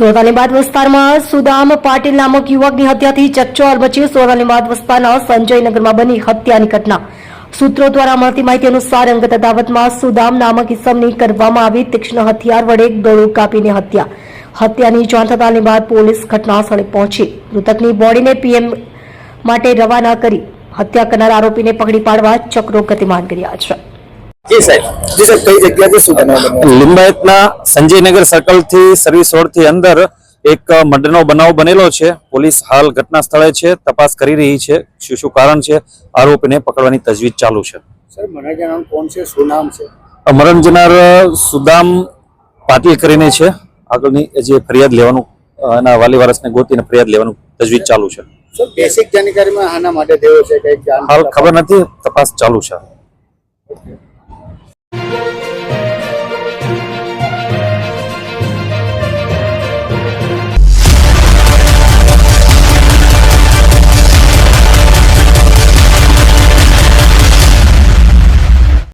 સોરાલીબાદ વિસ્તારમાં સુદામ પાટીલ નામક યુવકની હત્યાથી ચકચાર મચી। સોરાલીબાદ વિસ્તારના સંજયનગરમાં બની હત્યાની ઘટના। સૂત્રો દ્વારા મળતી માહિતી અનુસાર અંગત અદાવતમાં સુદામ નામક ઇસમની કરવામાં આવી તીક્ષ્ણ હથિયાર વડે ગળું કાપીને હત્યાની જાણ થતાં બાદ પોલીસ ઘટનાસ્થળે પહોંચી મૃતકની બોડીને પીએમ માટે રવાના કરી હત્યા કરનાર આરોપીને પકડી પાડવા ચક્રો ગતિમાન કર્યા છે। जी साहब कई जगह पे શું બનાવ લિંબાયતના સંજયનગર સર્કલ થી સર્વિસ રોડ થી અંદર એક મર્ડરનો બનાવ બનેલો છે। પોલીસ હાલ ઘટના સ્થળે છે, તપાસ કરી રહી છે। શું કારણ છે, આરોપીને પકડવાની તજવીજ ચાલુ છે। સર મને જણાવો કોણ છે, શું નામ છે? મરણ જનાર સુદામ પાટીલ કરીને છે। આગળની જે ફરિયાદ લેવાનું એના વાલી વારસને ગોતીને ફરિયાદ લેવાનું તજવીજ ચાલુ છે। સર બેસિક જાણકારીમાં આના માટે દેવો છે કે હાલ ખબર નથી, તપાસ ચાલુ છે। ઓકે।